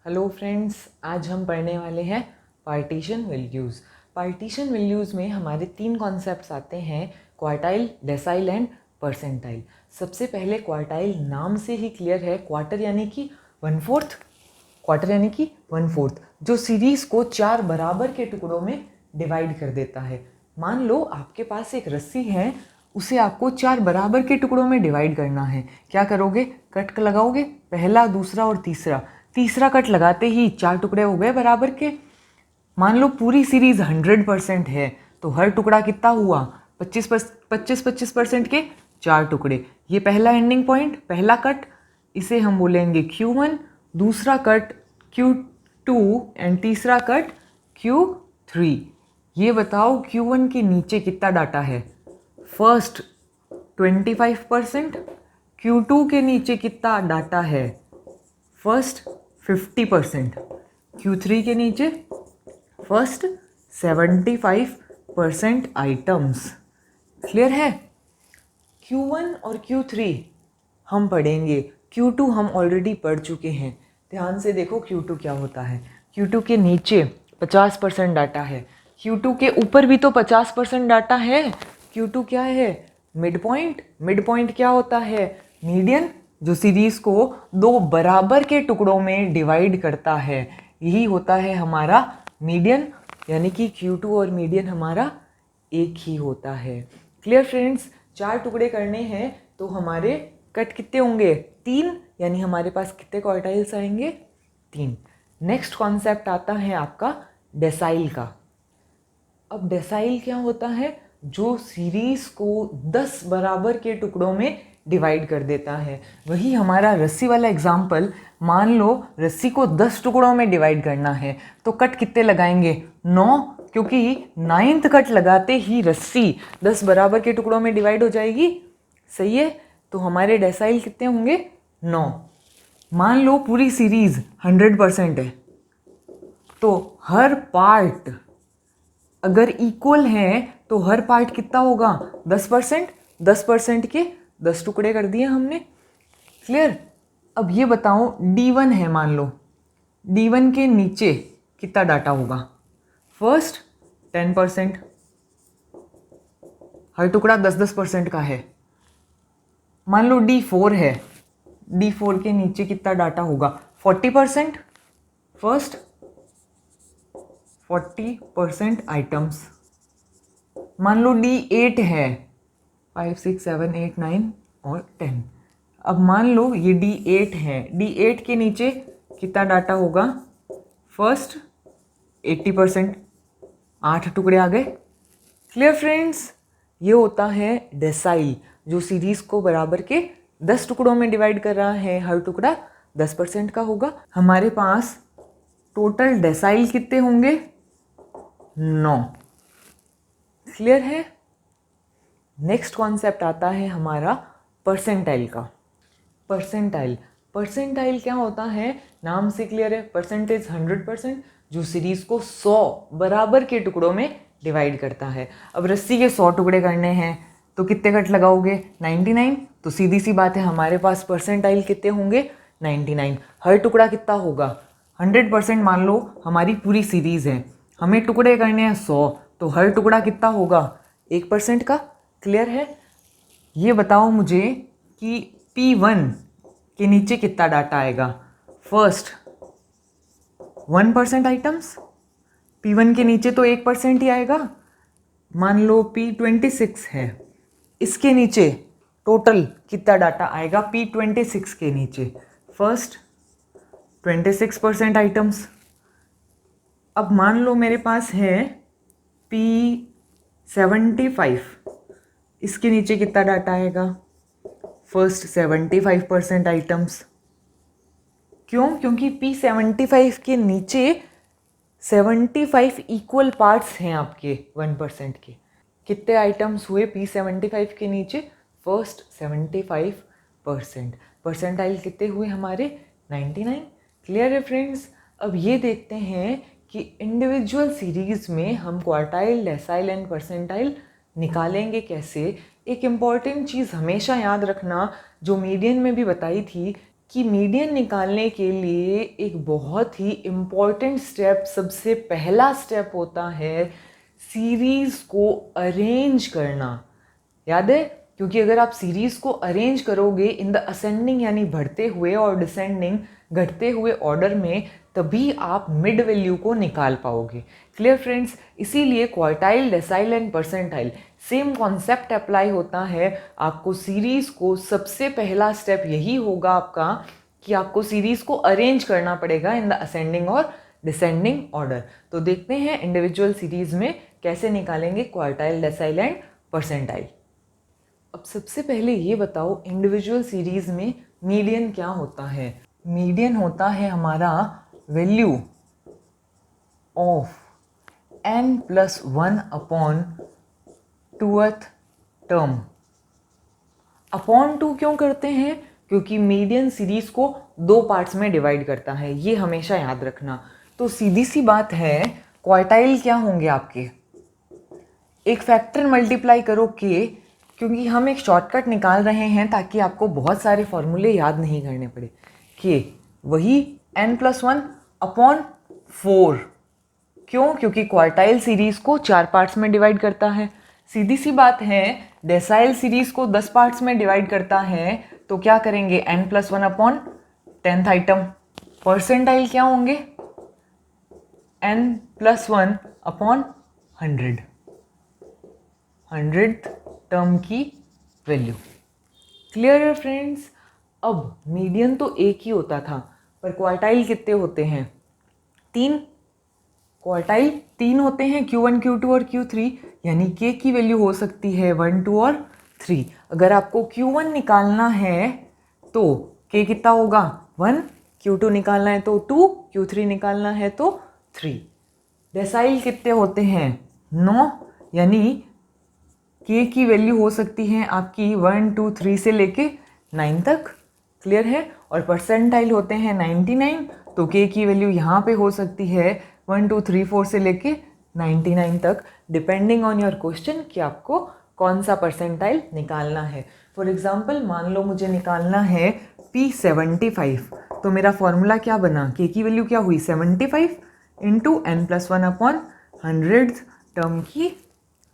Hello friends, आज हम पढ़ने वाले हैं पार्टीशन वैल्यूज़। पार्टीशन वैल्यूज़ में हमारे 3 कॉन्सेप्ट्स आते हैं, क्वार्टाइल, डेसाइल एंड परसेंटाइल। सबसे पहले क्वार्टाइल नाम से ही क्लियर है, क्वार्टर यानी कि 1/4, क्वार्टर यानी कि 1/4 जो सीरीज़ को 4 बराबर के टुकड़ों में डिवाइड कर देता है। मान लो आपके पास एक रस्सी है, उसे आपको 4 बराबर के टुकड़ों में डिवाइड करना है। क्या करोगे? कट लगाओगे, पहला, दूसरा और तीसरा कट लगाते ही 4 टुकड़े हो गए बराबर के। मान लो पूरी सीरीज 100% है तो हर टुकड़ा कितना हुआ? 25% के 4 टुकड़े। ये पहला एंडिंग पॉइंट, पहला कट, इसे हम बोलेंगे Q1, दूसरा कट Q2 एंड तीसरा कट Q3। ये बताओ Q1 के नीचे कितना डाटा है? फर्स्ट 25%, Q2 के नीचे कितना डाटा है? फर्स्ट 50%, Q3 के नीचे फर्स्ट 75% आइटम्स। क्लियर है? Q1 और Q3 हम पढ़ेंगे, Q2 हम ऑलरेडी पढ़ चुके हैं। ध्यान से देखो Q2 क्या होता है। Q2 के नीचे 50% डाटा है, Q2 के ऊपर भी तो 50% डाटा है। Q2 क्या है? Mid point. मिड पॉइंट क्या होता है? मीडियन, जो सीरीज को 2 बराबर के टुकड़ों में डिवाइड करता है, यही होता है हमारा मीडियन। यानी कि Q2 और मीडियन हमारा एक ही होता है। Clear friends? 4 टुकड़े करने हैं तो हमारे कट कितने होंगे? 3, यानी हमारे पास कितने क्वार्टाइल्स आएंगे? 3। नेक्स्ट कॉन्सेप्ट आता है आपका डेसाइल का। अब डेसाइल क्या होता है? जो सीरीज को 10 बराबर के टुकड़ों में डिवाइड कर देता है। वही हमारा रस्सी वाला एग्जाम्पल, मान लो रस्सी को 10 टुकड़ों में डिवाइड करना है तो कट कितने लगाएंगे? 9, क्योंकि 9th कट लगाते ही रस्सी 10 बराबर के टुकड़ों में डिवाइड हो जाएगी। सही है? तो हमारे डेसाइल कितने होंगे? 9। मान लो पूरी सीरीज 100% है तो हर पार्ट अगर इक्वल है तो हर पार्ट कितना होगा? 10%। 10% के 10 टुकड़े कर दिए हमने। क्लियर? अब ये बताओ D1 है, मान लो D1 के नीचे कितना डाटा होगा? फर्स्ट 10%, हर टुकड़ा 10% का है। मान लो D4 है, D4 के नीचे कितना डाटा होगा? 40%, फर्स्ट 40% आइटम्स। मान लो D8 है, 5, 6, 7, 8, 9 और 10। अब मान लो ये D8 है, D8 के नीचे कितना डाटा होगा? फर्स्ट 80%, 8 टुकड़े आ गए। Clear friends? ये होता है डेसाइल, जो सीरीज को बराबर के 10 टुकड़ों में डिवाइड कर रहा है, हर टुकड़ा 10% का होगा। हमारे पास टोटल डेसाइल कितने होंगे? 9। क्लियर है? नेक्स्ट कॉन्सेप्ट आता है हमारा परसेंटाइल का। परसेंटाइल क्या होता है? नाम से क्लियर है, परसेंटेज 100%, जो सीरीज को 100 बराबर के टुकड़ों में डिवाइड करता है। अब रस्सी के 100 टुकड़े करने हैं तो कितने कट लगाओगे? 99। तो सीधी सी बात है, हमारे पास परसेंटाइल कितने होंगे? 99। हर टुकड़ा कितना होगा? 100%। मान लो हमारी पूरी सीरीज है, हमें टुकड़े करने हैं 100, तो हर टुकड़ा कितना होगा? 1% का। क्लियर है? ये बताओ मुझे कि P1 के नीचे कितना डाटा आएगा? फर्स्ट 1% आइटम्स, P1 के नीचे तो 1% ही आएगा। मान लो P26 है, इसके नीचे टोटल कितना डाटा आएगा? P26 के नीचे फर्स्ट 26% आइटम्स। अब मान लो मेरे पास है P75, इसके नीचे कितना डाटा आएगा? First 75% items. क्यों? क्योंकि P75 के नीचे 75 इक्वल पार्ट्स हैं आपके 1% के। कितने आइटम्स हुए P75 के नीचे? फर्स्ट 75%। परसेंटाइल कितने हुए हमारे? 99। क्लियर है फ्रेंड्स? अब ये देखते हैं कि इंडिविजुअल सीरीज में हम क्वार्टाइल, डेसाइल एंड परसेंटाइल निकालेंगे कैसे। एक इम्पॉर्टेंट चीज़ हमेशा याद रखना, जो मीडियन में भी बताई थी, कि मीडियन निकालने के लिए एक बहुत ही इम्पॉर्टेंट स्टेप, सबसे पहला स्टेप होता है सीरीज़ को अरेंज करना। याद है? क्योंकि अगर आप सीरीज़ को अरेंज करोगे इन द असेंडिंग यानी बढ़ते हुए और डिसेंडिंग घटते हुए ऑर्डर में, तभी आप मिड वैल्यू को निकाल पाओगे। Clear friends? इसीलिए quartile, decile and percentile same concept apply होता है। आपको सीरीज़ को सबसे पहला स्टेप यही होगा आपका कि आपको सीरीज़ को अरेंज करना पड़ेगा इन द असेंडिंग और डिसेंडिंग ऑर्डर। तो देखते हैं इंडिविजुअल सीरीज़ में कैसे निकालेंगे क्वार्टाइल, डेसाइल एंड परसेंटाइल। अब सबसे पहले ये बताओ इंडिविजुअल सीरीज़ में मीडियन क्या होता है? मीडियन होता है हमारा value of n+1 upon 2th term. Upon 2 क्यों करते हैं? क्योंकि मीडियन सीरीज़ को 2 पार्ट्स में डिवाइड करता है, ये हमेशा याद रखना। तो सीधी सी बात है, क्वार्टाइल क्या होंगे आपके? एक फैक्टर मल्टीप्लाई करो के, क्योंकि हम एक शॉर्टकट निकाल रहे हैं ताकि आपको बहुत सारे फॉर्मूले याद नहीं करने पड़े। के वही n+1 अपॉन 4। क्यों? क्योंकि क्वार्टाइल सीरीज़ को 4 पार्ट्स में डिवाइड करता है। सीधी सी बात है, डेसाइल सीरीज़ को 10 पार्ट्स में डिवाइड करता है, तो क्या करेंगे? n+1 upon 10th item. Percentile क्या होंगे? n+1 अपॉन 100th टर्म की वैल्यू। क्लियर है फ्रेंड्स? अब मीडियन तो एक ही होता था, पर क्वार्टाइल कितने होते हैं? 3। क्वार्टाइल 3 होते हैं, Q1, Q2 और Q3, यानी K की वैल्यू हो सकती है 1, 2 और 3। अगर आपको Q1 निकालना है तो K कितना होगा? 1। Q2 निकालना है तो 2, Q3 निकालना है तो 3। डेसाइल कितने होते हैं? 9, यानी K की वैल्यू हो सकती है आपकी 1, 2, 3 से लेके 9 तक। क्लियर है? और परसेंटाइल होते हैं 99, तो K की वैल्यू यहाँ पे हो सकती है 1, 2, 3, 4 से लेके 99 तक, डिपेंडिंग ऑन योर क्वेश्चन कि आपको कौन सा परसेंटाइल निकालना है। फॉर एग्जाम्पल, मान लो मुझे निकालना है P75, तो मेरा फॉर्मूला क्या बना? K की वैल्यू क्या हुई? 75 into n+1 upon 100th term की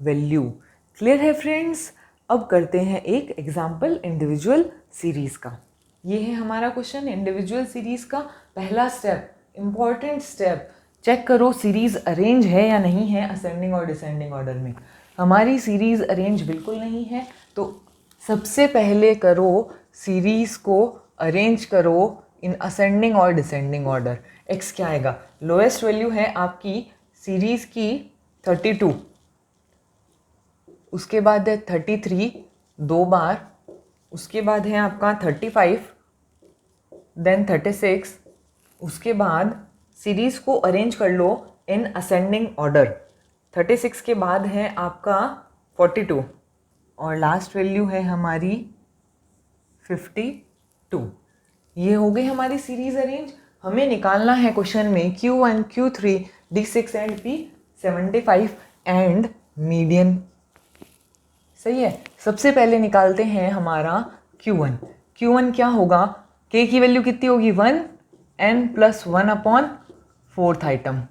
वैल्यू। क्लियर है फ्रेंड्स? अब करते हैं एक एग्जाम्पल इंडिविजुअल सीरीज़ का। ये है हमारा क्वेश्चन इंडिविजुअल सीरीज़ का। पहला स्टेप, इंपॉर्टेंट स्टेप, चेक करो सीरीज़ अरेंज है या नहीं है असेंडिंग और डिसेंडिंग ऑर्डर में। हमारी सीरीज़ अरेंज बिल्कुल नहीं है, तो सबसे पहले करो सीरीज़ को अरेंज करो इन असेंडिंग और डिसेंडिंग ऑर्डर। एक्स क्या आएगा? लोएस्ट वैल्यू है आपकी सीरीज़ की 32, उसके बाद है 33 2 बार, उसके बाद है आपका 35, देन 36, उसके बाद सीरीज़ को अरेंज कर लो इन असेंडिंग ऑर्डर। 36 के बाद है आपका 42 और लास्ट वैल्यू है हमारी 52। ये हो गई हमारी सीरीज़ अरेंज। हमें निकालना है क्वेश्चन में Q1, Q3, D6 and P75 and median. सही है? सबसे पहले निकालते हैं हमारा Q1। Q1 क्या होगा? K की वैल्यू कितनी होगी? 1, n+1 अपॉन 4th आइटम,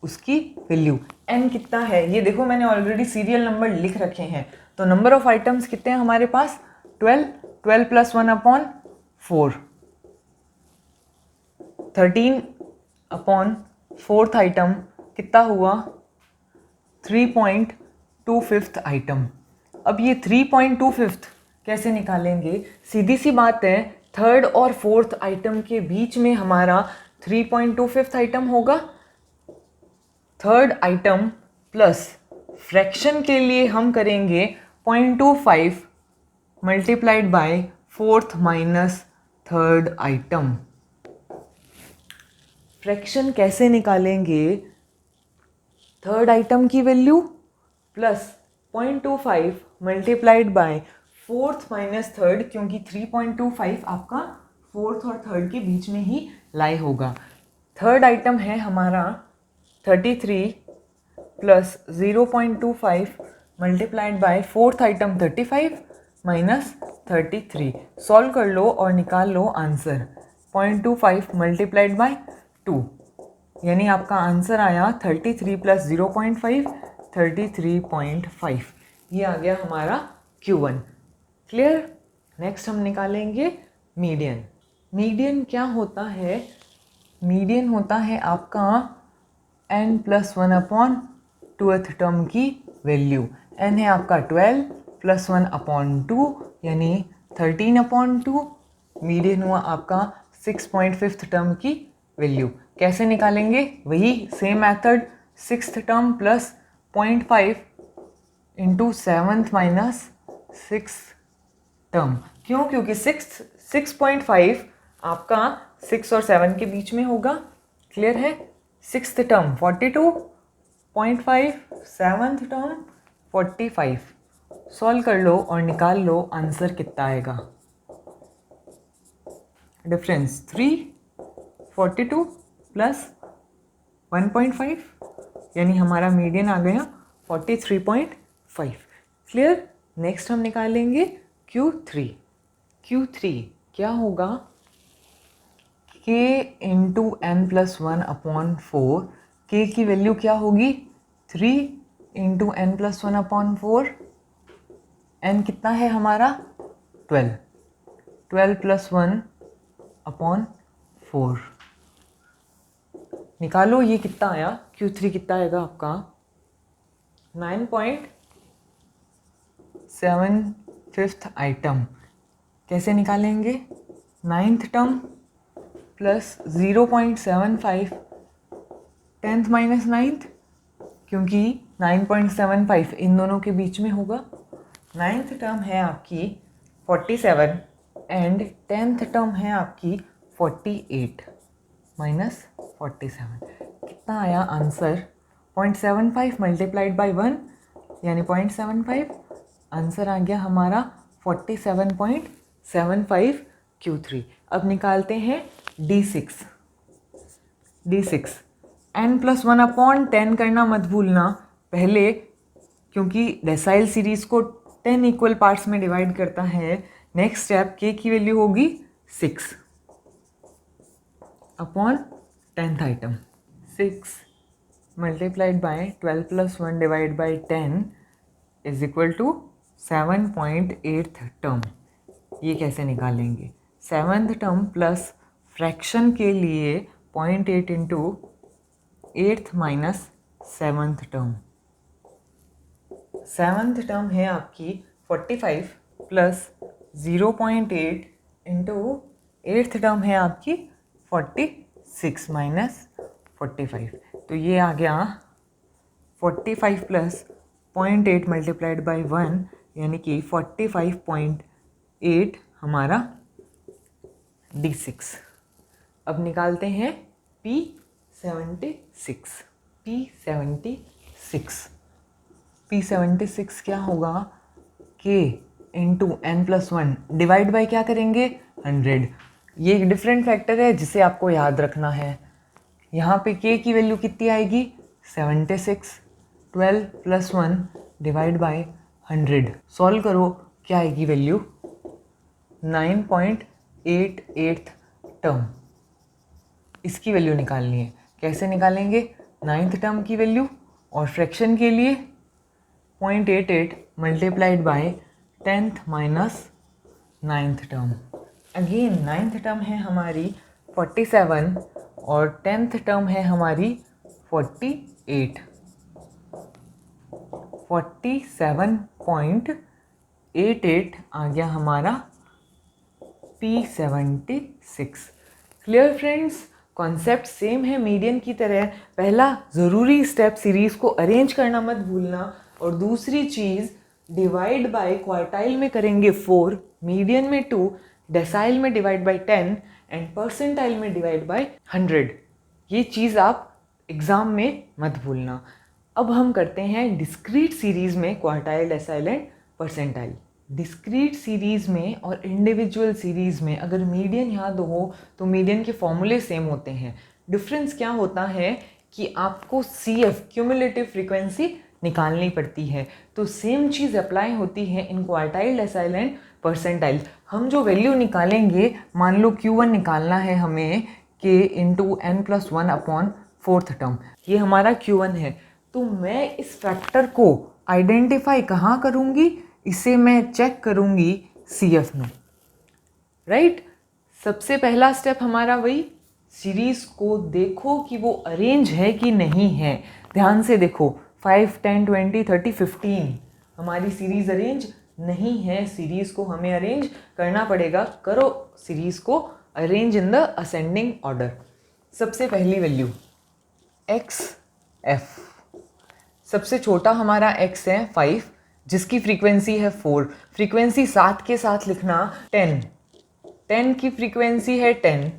उसकी वैल्यू। n कितना है ये देखो, मैंने ऑलरेडी सीरियल नंबर लिख रखे हैं। तो नंबर ऑफ आइटम्स कितने हैं हमारे पास? 12, 12 + 1 अपॉन 4, 13 अपॉन 4th आइटम कितना हुआ? 3.25th item. अब ये 3.25th कैसे निकालेंगे? सीधी सी बात है, 3rd और 4th आइटम के बीच में हमारा 3.25th आइटम होगा। 3rd आइटम प्लस फ्रैक्शन के लिए हम करेंगे 0.25 multiplied by 4th minus 3rd item. Fraction कैसे निकालेंगे? 3rd आइटम की value plus 0.25 multiplied by 4th minus 3rd, क्योंकि 3.25 आपका 4th और 3rd के बीच में ही लाई होगा। 3rd आइटम है हमारा 33 plus 0.25 multiplied by 4th item 35 minus 33। Solve कर लो और निकाल लो आंसर। 0.25 मल्टीप्लाइड बाय 2, यानी आपका आंसर आया 33 प्लस 0.5, 33.5। ये आ गया हमारा Q1। क्लियर। नेक्स्ट हम निकालेंगे मीडियन। मीडियन क्या होता है? मीडियन होता है आपका n+1/2th टर्म की वैल्यू। n है आपका 12 + 1/2 यानी 13/2। मीडियन हुआ आपका 6.5th टर्म की वैल्यू। कैसे निकालेंगे? वही same method, 6th term plus 0.5 into 7th minus 6th term. क्यों? क्योंकि 6.5 आपका 6 और 7 के बीच में होगा। क्लियर है। 6th term 42.5, 7th term 45। Solve कर लो और निकाल लो आंसर कितना आएगा। डिफरेंस 3, 42 प्लस 1.5 यानी हमारा मीडियन आ गया 43.5। क्लियर। नेक्स्ट हम निकालेंगे Q3। Q3 क्या होगा? K into n+1/4। K की वैल्यू क्या होगी? 3 इंटू n+1/4। n कितना है हमारा? 12। 12 + 1/4 निकालो। ये कितना आया? Q3 कितना आएगा आपका? 9.75th item. कैसे निकालेंगे? 9th term plus 0.75 10th minus 9th, क्योंकि 9.75 इन दोनों के बीच में होगा। 9th टर्म है आपकी 47 एंड 10th टर्म है आपकी 48 माइनस 47। कितना आया आंसर? 0.75 मल्टीप्लाइड बाई 1 यानी 0.75। आंसर आ गया हमारा 47.75 Q3। अब निकालते हैं D6। D6 n+1/10 करना मत भूलना पहले, क्योंकि डेसाइल सीरीज को 10 इक्वल पार्ट्स में डिवाइड करता है। नेक्स्ट स्टेप, K की वैल्यू होगी 6/10th item. 6 multiplied by 12 + 1 divide by 10 is equal to 7.8th term. ये कैसे निकालेंगे? 7th टर्म प्लस फ्रैक्शन के लिए 0.8 into 8th minus 7th term. 7th term है आपकी 45 प्लस 0.8 इंटू 8th टर्म है आपकी 46 माइनस 45। तो ये आ गया 45 प्लस 0.8 मल्टीप्लाइड बाई 1 यानी कि 45.8 हमारा D6। अब निकालते हैं P76। P76 क्या होगा? K into n+1 divide by क्या करेंगे? 100। ये एक डिफरेंट फैक्टर है जिसे आपको याद रखना है। यहाँ पे K की वैल्यू कितनी आएगी? 76। 12 + 1 डिवाइड बाई 100। सॉल्व करो, क्या आएगी वैल्यू? 9.88th term. इसकी वैल्यू निकालनी है। कैसे निकालेंगे? 9th टर्म की वैल्यू और फ्रैक्शन के लिए 0.88 multiplied by 10th minus 9th term. Again 9th term है हमारी 47 और 10th टर्म है हमारी 48। 47.88 आ गया हमारा P76। Clear friends. Concept same है मीडियन की तरह। पहला ज़रूरी स्टेप सीरीज़ को अरेंज करना मत भूलना, और दूसरी चीज़ डिवाइड बाय क्वार्टाइल में करेंगे 4, मीडियन में 2, डेसाइल में डिवाइड बाय 10 एंड परसेंटाइल में डिवाइड बाय 100। ये चीज़ आप एग्ज़ाम में मत भूलना। अब हम करते हैं डिस्क्रीट सीरीज़ में quartile, decile and percentile. Discrete series में और इंडिविजुअल सीरीज़ में अगर मीडियन याद हो तो मीडियन के फॉर्मूले सेम होते हैं। डिफरेंस क्या होता है कि आपको CF क्यूमुलेटिव फ्रीक्वेंसी निकालनी पड़ती है। तो सेम चीज़ अप्लाई होती है इन क्वार्टाइल, डेसाइल एंड परसेंटाइल। हम जो वैल्यू निकालेंगे, मान लो Q1 निकालना है हमें K इंटू n+1/4 टर्म, ये हमारा Q1 है। तो मैं इस फैक्टर को आइडेंटिफाई कहाँ करूँगी, इसे मैं चेक करूँगी CF में, राइट। सबसे पहला स्टेप हमारा वही, सीरीज को देखो कि वो अरेंज है कि नहीं है। ध्यान से देखो, 5, 10, 20, 30, 15 हमारी सीरीज अरेंज नहीं है। सीरीज को हमें अरेंज करना पड़ेगा। करो सीरीज को arrange in the ascending order. सबसे पहली वैल्यू XF, सबसे छोटा हमारा X है 5, जिसकी फ्रीक्वेंसी है 4। फ्रीक्वेंसी 7 के साथ लिखना 10, 10 की फ्रीक्वेंसी है 10,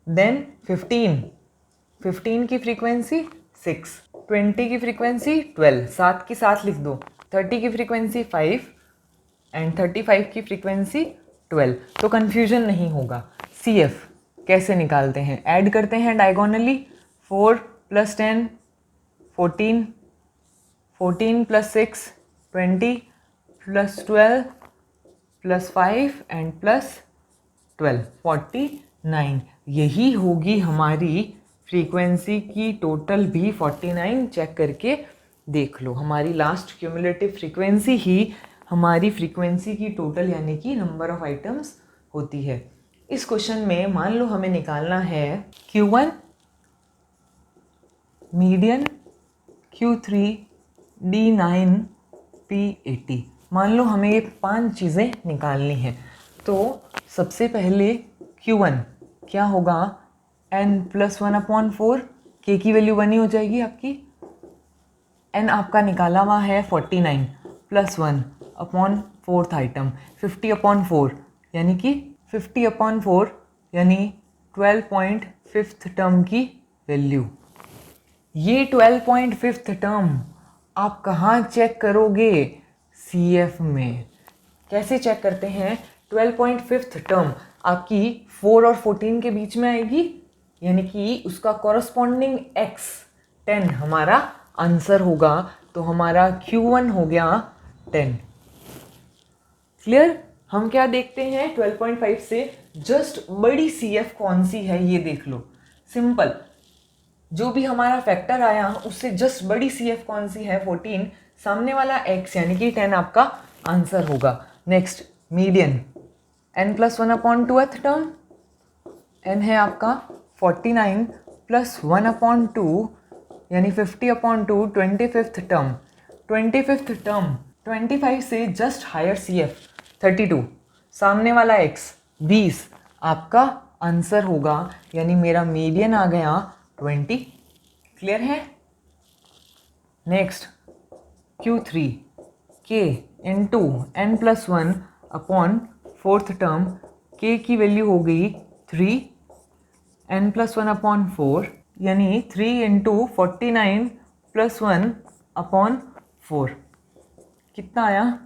देन 15, 15 की फ्रीक्वेंसी 6, 20 की फ्रीक्वेंसी 12, 7 के साथ लिख दो, 30 की फ्रीक्वेंसी 5 एंड 35 की फ्रीक्वेंसी 12। तो कन्फ्यूजन नहीं होगा। CF कैसे निकालते हैं, ऐड करते हैं डायगोनली, 4 + 10 14, 14 + 6 20 + 12 + 5 एंड +12 49। यही होगी हमारी फ्रीक्वेंसी की टोटल भी 49। चेक करके देख लो, हमारी लास्ट क्यूमुलेटिव फ्रीक्वेंसी ही हमारी फ्रीक्वेंसी की टोटल यानी कि नंबर ऑफ आइटम्स होती है। इस क्वेश्चन में मान लो हमें निकालना है Q1, median, Q3, D9, P80। मान लो हमें ये 5 चीज़ें निकालनी हैं। तो सबसे पहले Q1 क्या होगा, n+1/4, K की वैल्यू 1 ही हो जाएगी आपकी। n आपका निकाला हुआ है 49 + 1/4 आइटम, 50/4 यानी कि 50/4 यानी 12.5 टर्म की वैल्यू। ये 12.5 टर्म आप कहाँ चेक करोगे, CF में। कैसे चेक करते हैं, 12.5 टर्म आपकी 4 और 14 के बीच में आएगी, यानी कि उसका कॉरस्पॉन्डिंग X 10 हमारा आंसर होगा। तो हमारा Q1 हो गया 10। क्लियर। हम क्या देखते हैं, 12.5 से जस्ट बड़ी CF कौन सी है ये देख लो। सिंपल, जो भी हमारा फैक्टर आया उससे जस्ट बड़ी CF कौन सी है, 14। सामने वाला X यानी कि 10 आपका आंसर होगा। Next median, n+1/2th term, n है आपका 49 + 1/2 यानी 50/2, 25th टर्म। 25th टर्म 25 से जस्ट हायर CF 32, सामने वाला X 20 आपका आंसर होगा, यानी मेरा मीडियन आ गया 20। क्लियर है। Next Q3, K into n+1/4 term, K की वैल्यू हो गई 3, n+1/4 यानी 3 इंटू 49 + 1/4 कितना आया,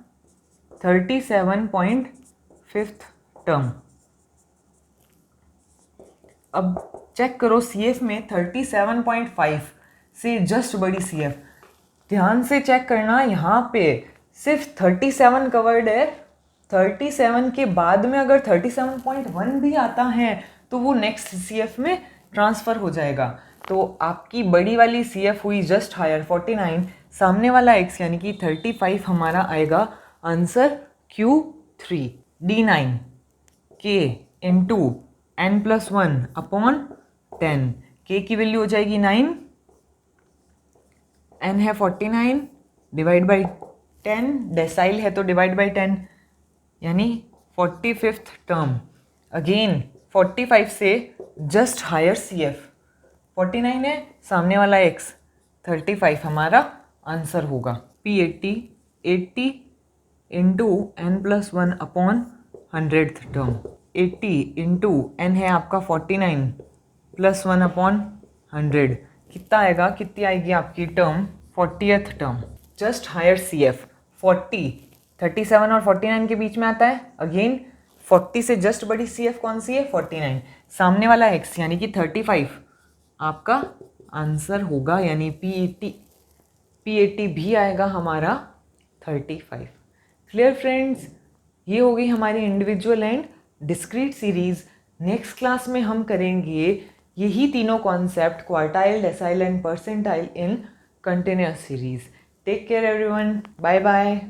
37.5 टर्म। अब चेक करो CF में 37.5 से जस्ट बड़ी CF। ध्यान से चेक करना, यहाँ पे सिर्फ 37 कवर्ड है। 37 के बाद में अगर 37.1 भी आता है तो वो नेक्स्ट CF में ट्रांसफ़र हो जाएगा। तो आपकी बड़ी वाली CF हुई जस्ट हायर 49, सामने वाला X यानी कि 35 हमारा आएगा answer Q3। D9 K into n+1/10, K की वैल्यू हो जाएगी 9, n है 49 डिवाइड बाई 10, डेसाइल है तो डिवाइड बाई 10 यानी 45th टर्म। अगेन 45 से जस्ट हायर CF 49 है, सामने वाला X 35 हमारा आंसर होगा। P80 80 into n+1/100th term, 80 into n है आपका 49 + 1/100 कितना आएगा, कितनी आएगी आपकी term, 40th term. Just higher CF 40, 37 और 49 के बीच में आता है। अगेन 40 से जस्ट बड़ी CF कौन सी है, 49, सामने वाला X यानी कि 35 आपका आंसर होगा, यानी P80 P80 भी आएगा हमारा 35। क्लियर फ्रेंड्स, ये हो गई हमारी individual and discrete series. Next class में हम करेंगे यही तीनों concept, quartile, decile and percentile in continuous series. Take care everyone, bye bye.